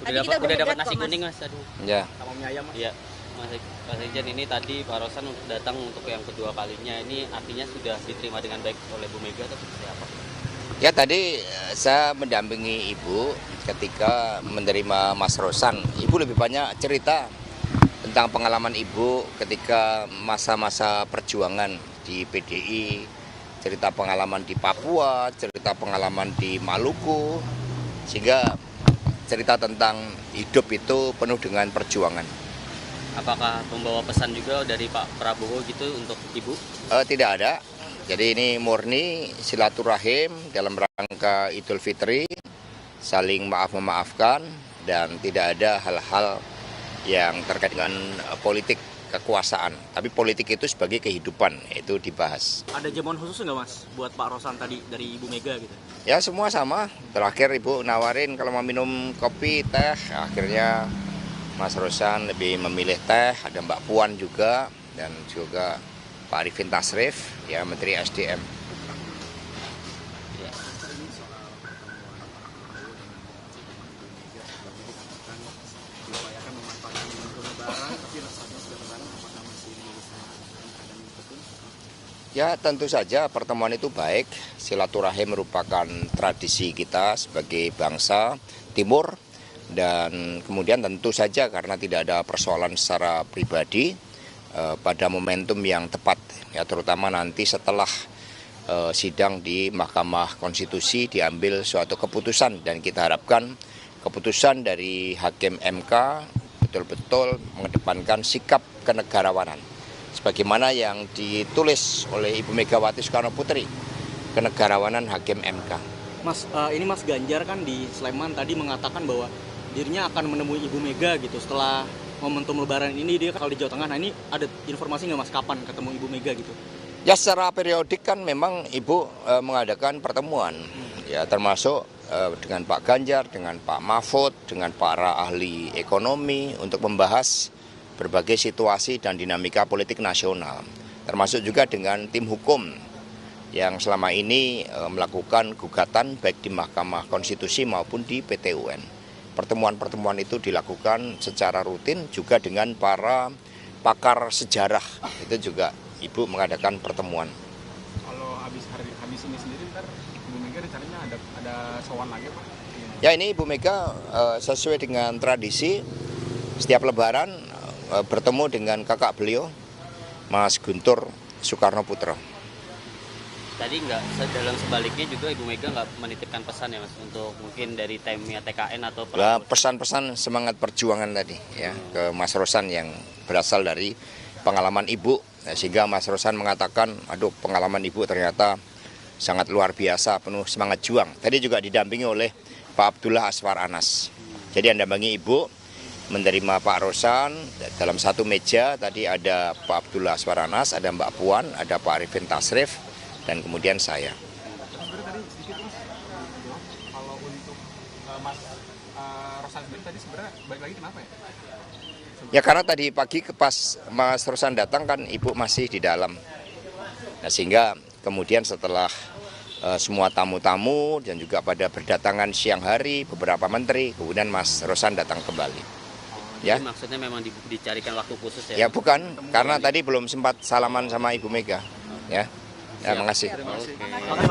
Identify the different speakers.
Speaker 1: Udah dapat nasi kuning Mas. Aduh.
Speaker 2: Ya.
Speaker 1: Sama mie ayam Mas. Iya. Mas Sekjen, ini tadi Pak Rosan datang untuk yang kedua kalinya. Ini artinya sudah diterima dengan baik oleh Bu Mega atau seperti apa?
Speaker 2: Ya tadi saya mendampingi Ibu ketika menerima Mas Rosan. Ibu lebih banyak cerita tentang pengalaman Ibu ketika masa-masa perjuangan di PDI, cerita pengalaman di Papua, cerita pengalaman di Maluku, sehingga cerita tentang hidup itu penuh dengan perjuangan.
Speaker 1: Apakah membawa pesan juga dari Pak Prabowo gitu untuk Ibu?
Speaker 2: Tidak ada. Jadi ini murni silaturahim dalam rangka Idul Fitri, saling maaf-memaafkan, dan tidak ada hal-hal yang terkait dengan politik kekuasaan. Tapi politik itu sebagai kehidupan, itu dibahas.
Speaker 3: Ada jamuan khusus nggak Mas buat Pak Rosan tadi dari Ibu Mega gitu?
Speaker 2: Ya semua sama. Terakhir Ibu nawarin kalau mau minum kopi, teh, akhirnya Mas Rosan lebih memilih teh, ada Mbak Puan juga, dan juga Pak Arifin Tasrif, ya Menteri SDM. Ya tentu saja pertemuan itu baik, silaturahim merupakan tradisi kita sebagai bangsa Timur, dan kemudian tentu saja karena tidak ada persoalan secara pribadi pada momentum yang tepat, ya terutama nanti setelah sidang di Mahkamah Konstitusi diambil suatu keputusan, dan kita harapkan keputusan dari Hakim MK betul-betul mengedepankan sikap kenegarawanan sebagaimana yang ditulis oleh Ibu Megawati Soekarno Putri, kenegarawanan Hakim MK.
Speaker 3: Mas, ini Mas Ganjar kan di Sleman tadi mengatakan bahwa dirinya akan menemui Ibu Mega gitu setelah momentum Lebaran ini, dia kalau di Jawa Tengah. Nah ini ada informasi nggak Mas kapan ketemu Ibu Mega gitu?
Speaker 2: Ya secara periodik kan memang Ibu mengadakan pertemuan, ya termasuk dengan Pak Ganjar, dengan Pak Mahfud, dengan para ahli ekonomi untuk membahas berbagai situasi dan dinamika politik nasional, termasuk juga dengan tim hukum yang selama ini melakukan gugatan baik di Mahkamah Konstitusi maupun di PT UN. Pertemuan-pertemuan itu dilakukan secara rutin juga dengan para pakar sejarah, itu juga Ibu mengadakan pertemuan.
Speaker 4: Kalau habis ini sendiri ntar Ibu Mega rencananya ada sowan lagi Pak?
Speaker 2: Ya ini Ibu Mega sesuai dengan tradisi setiap Lebaran bertemu dengan kakak beliau, Mas Guntur Soekarno Putra.
Speaker 1: Tadi dalam sebaliknya juga Ibu Mega nggak menitipkan pesan ya Mas untuk mungkin dari timnya TKN atau
Speaker 2: pesan-pesan semangat perjuangan tadi ya ke Mas Rosan yang berasal dari pengalaman Ibu, sehingga Mas Rosan mengatakan, aduh pengalaman Ibu ternyata sangat luar biasa, penuh semangat juang. Tadi juga didampingi oleh Pak Abdullah Aswar Anas. Jadi Anda dampingi Ibu menerima Pak Rosan dalam satu meja. Tadi ada Pak Abdullah Aswar Anas, ada Mbak Puan, ada Pak Arifin Tasrif, dan kemudian saya.
Speaker 4: Sebenarnya tadi sedikit Mas, kalau untuk Mas Rosan sendiri tadi sebenarnya balik lagi kenapa ya?
Speaker 2: Ya karena tadi pagi pas Mas Rosan datang kan Ibu masih di dalam. Nah, sehingga kemudian setelah semua tamu-tamu dan juga pada berdatangan siang hari beberapa menteri, kemudian Mas Rosan datang kembali.
Speaker 1: Ya. Jadi maksudnya memang dicarikan waktu khusus ya?
Speaker 2: Ya bukan, karena tadi belum sempat salaman sama Ibu Mega. Ya, terima kasih.
Speaker 1: Oke.